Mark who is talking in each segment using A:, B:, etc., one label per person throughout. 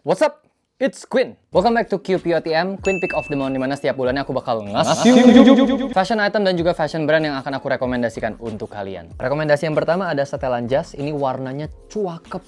A: What's up? It's Quinn. Welcome back to QPOTM, Quinn Pick of the Month, dimana setiap bulannya aku bakal ngasih fashion item dan juga fashion brand yang akan aku rekomendasikan untuk kalian. Rekomendasi yang pertama ada setelan jas. Ini warnanya cuakep.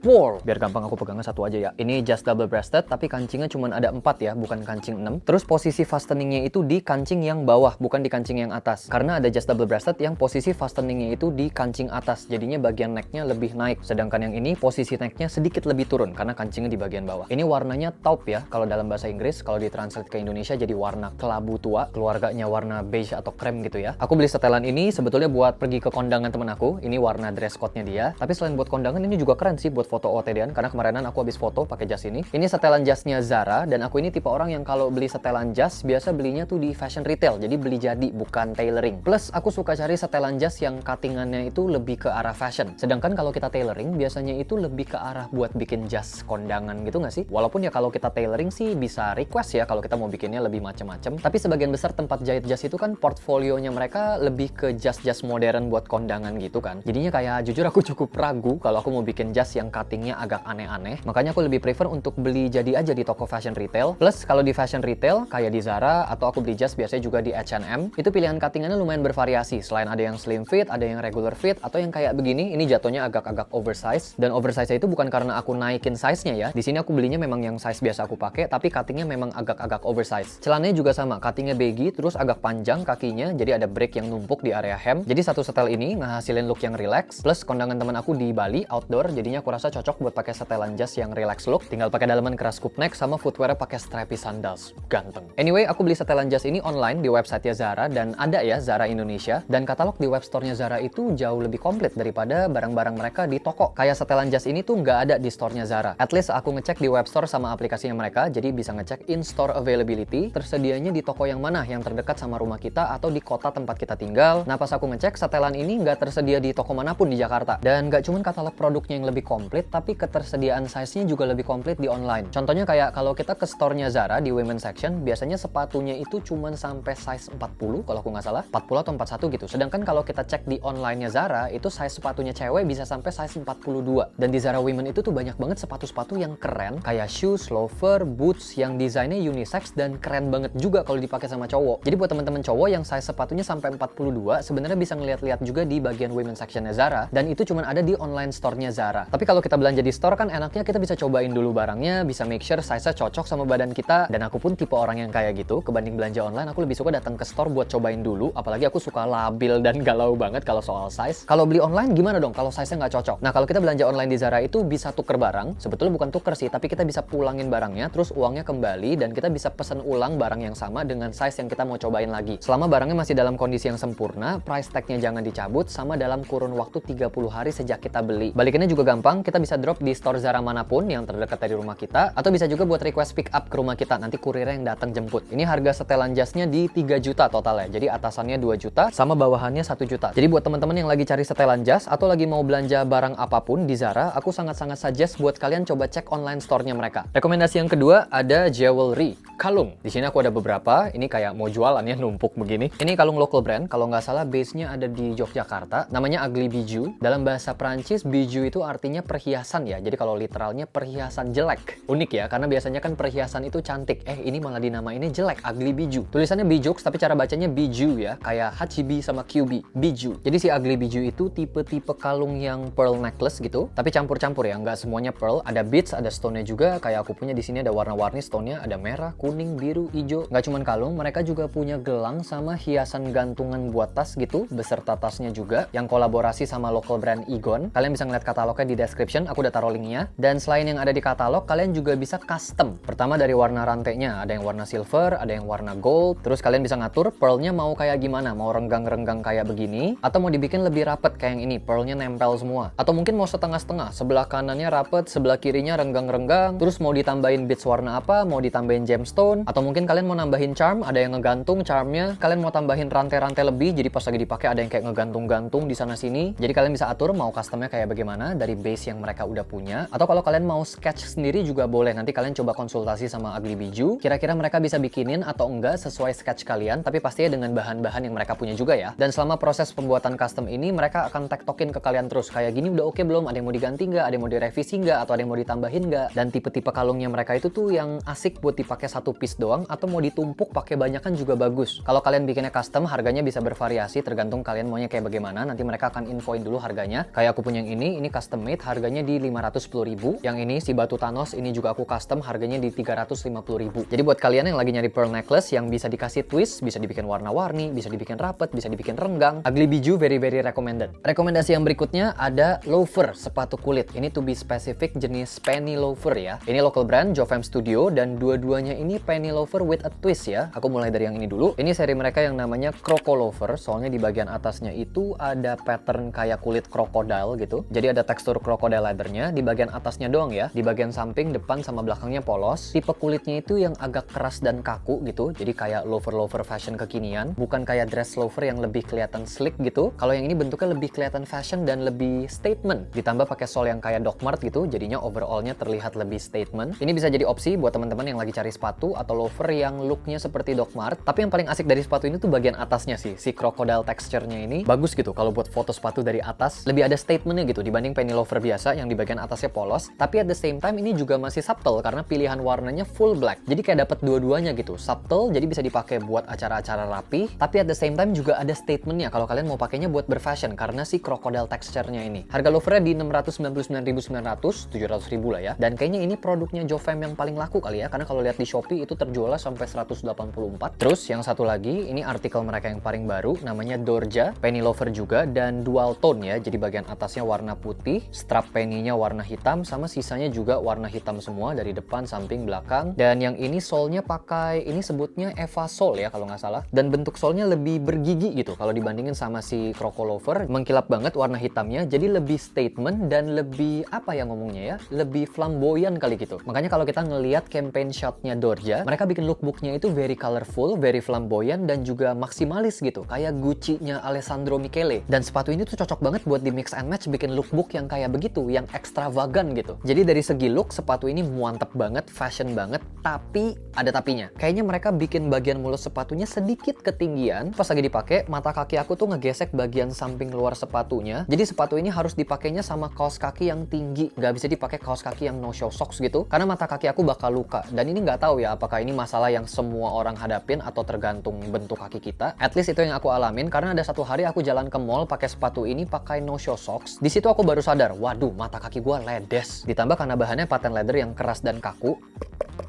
A: Biar gampang aku pegangnya satu aja ya. Ini jas double breasted tapi kancingnya cuma ada 4 ya, bukan kancing 6. Terus posisi fasteningnya itu di kancing yang bawah, bukan di kancing yang atas. Karena ada jas double breasted yang posisi fasteningnya itu di kancing atas, jadinya bagian necknya lebih naik. Sedangkan yang ini posisi necknya sedikit lebih turun karena kancingnya di bagian bawah. Ini warnanya taupe ya, kalau dalam bahasa Inggris. Kalau ditranslate ke Indonesia jadi warna kelabu tua. Keluarganya warna beige atau krem gitu ya. Aku beli setelan ini sebetulnya buat pergi ke kondangan temen aku. Ini warna dress code-nya dia. Tapi selain buat kondangan, ini juga keren sih buat foto OOTD-an, karena kemarinan aku habis foto pakai jas ini. Ini setelan jasnya Zara, dan aku ini tipe orang yang kalau beli setelan jas biasa belinya tuh di fashion retail, jadi beli jadi bukan tailoring. Plus aku suka cari setelan jas yang cuttingannya itu lebih ke arah fashion. Sedangkan kalau kita tailoring biasanya itu lebih ke arah buat bikin jas kondangan gitu nggak sih? Walaupun ya kalau kita tailoring sih bisa request ya kalau kita mau bikinnya lebih macem-macem. Tapi sebagian besar tempat jahit jas itu kan portfolionya mereka lebih ke jas-jas modern buat kondangan gitu kan. Jadinya kayak jujur aku cukup ragu kalau aku mau bikin jas yang cuttingnya agak aneh-aneh. Makanya aku lebih prefer untuk beli jadi aja di toko fashion retail. Plus kalau di fashion retail kayak di Zara atau aku beli jas biasanya juga di H&M, itu pilihan cuttingannya lumayan bervariasi. Selain ada yang slim fit, ada yang regular fit, atau yang kayak begini, ini jatuhnya agak-agak oversize. Dan oversize itu bukan karena aku naikin size-nya ya. Di sini aku belinya memang yang size biasa aku pakai, tapi cuttingnya memang agak-agak oversize. Celananya juga sama, cuttingnya baggy, terus agak panjang kakinya, jadi ada break yang numpuk di area hem. Jadi satu setel ini ngehasilin look yang relax. Plus kondangan teman aku di Bali outdoor, jadinya aku rasa cocok buat pakai setelan jas yang relax look. Tinggal pakai dalaman keras scoop neck sama footwear pakai strappy sandals. Ganteng. Anyway, aku beli setelan jas ini online di website-nya Zara, dan ada ya Zara Indonesia. Dan katalog di web store-nya Zara itu jauh lebih komplit daripada barang-barang mereka di toko. Kayak setelan jas ini tuh nggak ada di store-nya Zara. At least aku ngecek di web store sama aplikasinya mereka, jadi bisa ngecek in-store availability, tersedianya di toko yang mana yang terdekat sama rumah kita atau di kota tempat kita tinggal. Nah pas aku ngecek, setelan ini nggak tersedia di toko manapun di Jakarta. Dan nggak cuma katalog produknya yang lebih komplit, tapi ketersediaan size-nya juga lebih komplit di online. Contohnya kayak kalau kita ke store-nya Zara di women section, biasanya sepatunya itu cuma sampai size 40 kalau aku nggak salah, 40 atau 41 gitu. Sedangkan kalau kita cek di online-nya Zara, itu size sepatunya cewek bisa sampai size 42. Dan di Zara Women itu tuh banyak banget sepatu-sepatu yang keren, kayak shoes, loafer, boots yang desainnya unisex dan keren banget juga kalau dipakai sama cowok. Jadi buat teman-teman cowok yang size sepatunya sampai 42, sebenarnya bisa ngeliat-liat juga di bagian women section-nya Zara, dan itu cuma ada di online store-nya Zara. Tapi kalau kita belanja di store kan enaknya kita bisa cobain dulu barangnya, bisa make sure size-nya cocok sama badan kita. Dan aku pun tipe orang yang kayak gitu, kebanding belanja online aku lebih suka datang ke store buat cobain dulu, apalagi aku suka labil dan galau banget kalau soal size. Kalau beli online gimana dong kalau size-nya nggak cocok? Nah kalau kita belanja online di Zara itu bisa tuker barang, sebetulnya bukan tuker sih, tapi kita bisa pulangin barangnya, terus uangnya kembali, dan kita bisa pesen ulang barang yang sama dengan size yang kita mau cobain lagi. Selama barangnya masih dalam kondisi yang sempurna, price tag-nya jangan dicabut, sama dalam kurun waktu 30 hari sejak kita beli. Balikinnya juga gampang, kita bisa drop di store Zara manapun yang terdekat dari rumah kita, atau bisa juga buat request pick up ke rumah kita, nanti kurirnya yang datang jemput. Ini harga setelan jasnya di 3 juta total ya, jadi atasannya 2 juta, sama bawahannya 1 juta. Jadi buat teman-teman yang lagi cari setelan jas, atau lagi mau belanja barang apapun di Zara, aku sangat-sangat suggest buat kalian coba cek online store-nya mereka. Rekomendasi yang kedua ada jewelry, kalung. Di sini aku ada beberapa, ini kayak mau jualannya numpuk begini. Ini kalung local brand, kalau nggak salah base-nya ada di Yogyakarta, namanya Ugly Bijou. Dalam bahasa Prancis, bijou itu artinya perhiasan ya, jadi kalau literalnya perhiasan jelek. Unik ya, karena biasanya kan perhiasan itu cantik. Ini malah dinamainnya jelek, Ugly Bijou. Tulisannya Bijou, tapi cara bacanya Bijou ya, kayak HCB sama QB, Bijou. Jadi si Ugly Bijou itu tipe-tipe kalung yang pearl necklace gitu, tapi campur-campur ya, nggak semuanya pearl. Ada beads, ada stone-nya juga, kayak aku punya di sini ada warna-warni stone-nya, ada merah, kuning, biru, hijau. Nggak cuman kalung, mereka juga punya gelang sama hiasan gantungan buat tas gitu, beserta tasnya juga, yang kolaborasi sama local brand Igon. Kalian bisa ngeliat katalognya di description, aku udah taruh linknya. Dan selain yang ada di katalog, kalian juga bisa custom. Pertama dari warna rantainya, ada yang warna silver, ada yang warna gold. Terus kalian bisa ngatur pearlnya mau kayak gimana, mau renggang-renggang kayak begini, atau mau dibikin lebih rapet kayak yang ini, pearlnya nempel semua. Atau mungkin mau setengah-setengah, sebelah kanannya rapet, sebelah kirinya renggang-renggang. Terus mau ditambahin beads warna apa, mau ditambahin gemstone, atau mungkin kalian mau nambahin charm, ada yang ngegantung charmnya. Kalian mau tambahin rantai-rantai lebih, jadi pas lagi dipakai ada yang kayak ngegantung-gantung di sana sini. Jadi kalian bisa atur mau customnya kayak bagaimana dari base yang yang mereka udah punya. Atau kalau kalian mau sketch sendiri juga boleh. Nanti kalian coba konsultasi sama Ugly Biju. Kira-kira mereka bisa bikinin atau enggak sesuai sketch kalian. Tapi pastinya dengan bahan-bahan yang mereka punya juga ya. Dan selama proses pembuatan custom ini, mereka akan tektokin ke kalian terus. Kayak gini udah oke belum? Ada yang mau diganti nggak? Ada yang mau direvisi nggak? Atau ada yang mau ditambahin nggak? Dan tipe-tipe kalungnya mereka itu tuh yang asik buat dipakai satu piece doang. Atau mau ditumpuk pakai banyakan juga bagus. Kalau kalian bikinnya custom, harganya bisa bervariasi tergantung kalian maunya kayak bagaimana. Nanti mereka akan infoin dulu harganya. Kayak aku punya yang ini custom made, harganya di 510.000. Yang ini si batu Thanos, ini juga aku custom, harganya di 350.000. Jadi buat kalian yang lagi nyari pearl necklace yang bisa dikasih twist, bisa dibikin warna-warni, bisa dibikin rapet, bisa dibikin renggang, Ugly Biju very recommended. Rekomendasi yang berikutnya ada loafer, sepatu kulit. Ini to be specific jenis penny loafer ya. Ini local brand, Jovem Studio, dan dua-duanya ini penny loafer with a twist ya. Aku mulai dari yang ini dulu. Ini seri mereka yang namanya Croco Loafer, soalnya di bagian atasnya itu ada pattern kayak kulit krokodil gitu. Jadi ada tekstur crocodile leathernya di bagian atasnya doang ya. Di bagian samping, depan sama belakangnya polos. Tipe kulitnya itu yang agak keras dan kaku gitu. Jadi kayak loafer fashion kekinian, bukan kayak dress loafer yang lebih kelihatan slick gitu. Kalau yang ini bentuknya lebih kelihatan fashion dan lebih statement. Ditambah pakai sol yang kayak Doc Mart gitu, jadinya overallnya terlihat lebih statement. Ini bisa jadi opsi buat teman-teman yang lagi cari sepatu atau loafer yang looknya seperti Doc Mart. Tapi yang paling asik dari sepatu ini tuh bagian atasnya sih. Si crocodile texture-nya ini bagus gitu kalau buat foto sepatu dari atas. Lebih ada statementnya gitu dibanding penny loafer biasa yang di bagian atasnya polos. Tapi at the same time ini juga masih subtle karena pilihan warnanya full black. Jadi kayak dapat dua-duanya gitu. Subtle jadi bisa dipakai buat acara-acara rapi. Tapi at the same time juga ada statementnya kalau kalian mau pakainya buat berfashion karena si crocodile texture-nya ini. Harga loafernya di 699.900, 700.000 lah ya. Dan kayaknya ini produknya Jovem yang paling laku kali ya. Karena kalau lihat di Shopee itu terjual sampai 184. Terus yang satu lagi, ini artikel mereka yang paling baru, namanya Dorja, penny loafer juga, dan dual tone ya. Jadi bagian atasnya warna putih, strap penny-nya warna hitam, sama sisanya juga warna hitam semua dari depan, samping, belakang. Dan yang ini solnya pakai, ini sebutnya Eva Sol ya kalau nggak salah. Dan bentuk solnya lebih bergigi gitu kalau dibandingin sama si Croco Loafer. Mengkilap banget warna hitamnya, jadi lebih statement dan lebih apa ya ngomongnya ya, lebih flamboyan kali gitu. Makanya kalau kita ngelihat campaign shotnya Dorja, mereka bikin lookbooknya itu very colorful, very flamboyan, dan juga maksimalis gitu, kayak Gucci-nya Alessandro Michele. Dan sepatu ini tuh cocok banget buat di mix and match bikin lookbook yang kayak begitu, yang ekstravagan gitu. Jadi dari segi look, sepatu ini mantep banget, fashion banget, tapi ada tapinya. Kayaknya mereka bikin bagian mulut sepatunya sedikit ketinggian. Pas lagi dipakai, mata kaki aku tuh ngegesek bagian samping luar sepatunya. Jadi sepatu ini harus dipakainya sama kaos kaki yang tinggi, nggak bisa dipakai kaos kaki yang no show socks gitu, karena mata kaki aku bakal luka. Dan ini nggak tahu ya apakah ini masalah yang semua orang hadapin atau tergantung bentuk kaki kita. At least itu yang aku alamin karena ada satu hari aku jalan ke mall pakai sepatu ini pakai no show socks. Di situ aku baru sadar, waduh mata kaki gua ledes. Ditambah karena bahannya patent leather yang keras dan kaku.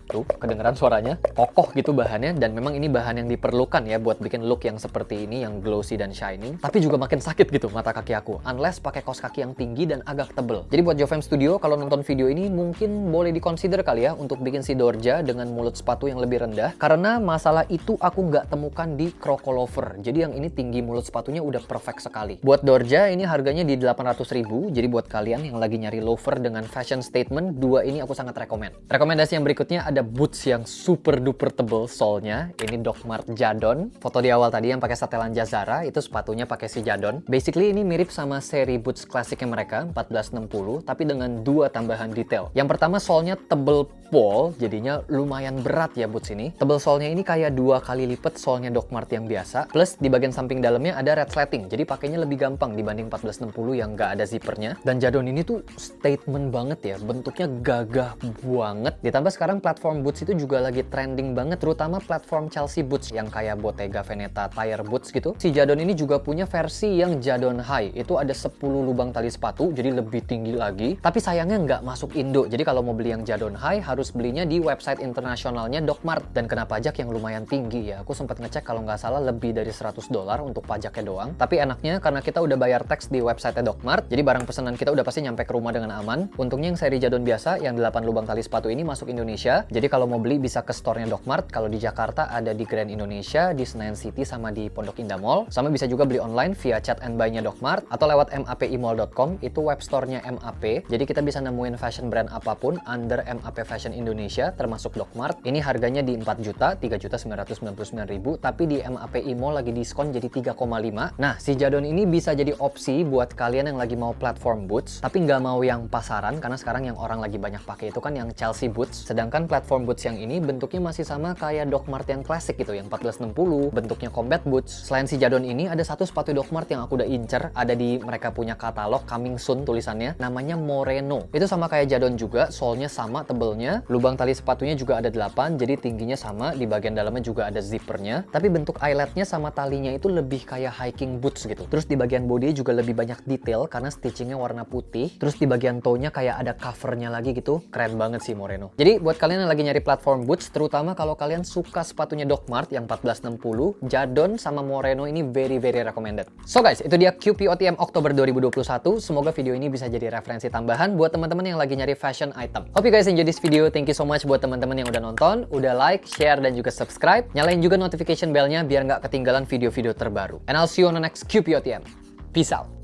A: Tuh, kedengeran suaranya, kokoh gitu bahannya, dan memang ini bahan yang diperlukan ya buat bikin look yang seperti ini, yang glossy dan shining. Tapi juga makin sakit gitu mata kaki aku, unless pakai kaos kaki yang tinggi dan agak tebel. Jadi buat Jovem Studio, kalau nonton video ini mungkin boleh dikonsider kali ya untuk bikin si Dorja dengan mulut sepatu yang lebih rendah, karena masalah itu aku nggak temukan di Croco Loafer. Jadi yang ini tinggi mulut sepatunya udah perfect sekali. Buat Dorja ini harganya di 800.000, jadi buat kalian yang lagi nyari loafer dengan fashion statement, dua ini aku sangat rekomend. Rekomendasi yang berikutnya ada boots yang super duper tebel solnya. Ini Doc Mart Jadon. Foto di awal tadi yang pakai setelan Zara itu sepatunya pakai si Jadon. Basically ini mirip sama seri boots klasiknya mereka 1460 tapi dengan dua tambahan detail. Yang pertama solnya tebel pol, jadinya lumayan berat ya boots ini. Tebel solnya ini kayak 2 kali lipat solnya Doc Mart yang biasa. Plus di bagian samping dalamnya ada red slating. Jadi pakainya lebih gampang dibanding 1460 yang nggak ada zippernya. Dan Jadon ini tuh statement banget ya. Bentuknya gagah banget. Ditambah sekarang platform boots itu juga lagi trending banget, terutama platform Chelsea boots yang kayak Bottega Veneta tire boots gitu. Si Jadon ini juga punya versi yang Jadon High. Itu ada 10 lubang tali sepatu, jadi lebih tinggi lagi. Tapi sayangnya nggak masuk Indo. Jadi kalau mau beli yang Jadon High harus belinya di website internasionalnya Doc Mart dan kena pajak yang lumayan tinggi ya. Aku sempat ngecek kalau nggak salah lebih dari $100 untuk pajaknya doang. Tapi enaknya karena kita udah bayar tax di website Doc Mart, jadi barang pesanan kita udah pasti nyampe ke rumah dengan aman. Untungnya yang seri Jadon biasa yang 8 lubang tali sepatu ini masuk Indonesia. Jadi kalau mau beli bisa ke store-nya Docmart. Kalau di Jakarta ada di Grand Indonesia, di Senayan City sama di Pondok Indah Mall. Sama bisa juga beli online via chat and buy-nya Docmart atau lewat mapimall.com, itu web store-nya MAP. Jadi kita bisa nemuin fashion brand apapun under MAP Fashion Indonesia termasuk Docmart. Ini harganya di 4 juta, 3.999.000, tapi di MAP Mall lagi diskon jadi 3,5. Nah, si Jadon ini bisa jadi opsi buat kalian yang lagi mau platform boots, tapi nggak mau yang pasaran, karena sekarang yang orang lagi banyak pakai itu kan yang Chelsea boots. Sedangkan platform boots yang ini bentuknya masih sama kayak Docmart yang klasik gitu, yang 1460, bentuknya combat boots. Selain si Jadon ini, ada satu sepatu Docmart yang aku udah incer, ada di mereka punya katalog, coming soon tulisannya, namanya Moreno. Itu sama kayak Jadon juga, solnya sama tebelnya, lubang tali sepatunya juga ada 8, jadi tingginya sama, di bagian dalamnya juga ada zippernya, tapi bentuk eyeletnya sama talinya itu lebih kayak hiking boots gitu. Terus di bagian body juga lebih banyak detail karena stitchingnya warna putih. Terus di bagian toe-nya kayak ada covernya lagi gitu. Keren banget sih Moreno. Jadi buat kalian yang lagi nyari platform boots, terutama kalau kalian suka sepatunya Docmart yang 1460, Jadon sama Moreno ini very recommended. So guys, itu dia QP OTM Oktober 2021. Semoga video ini bisa jadi referensi tambahan buat teman-teman yang lagi nyari fashion item. Hope you guys enjoy this video. Thank you so much buat teman-teman yang udah nonton, udah like, share, dan juga subscribe. Nyalain juga notification bell-nya biar nggak ketinggalan video-video terbaru. And I'll see you on the next QP OTM. Peace out.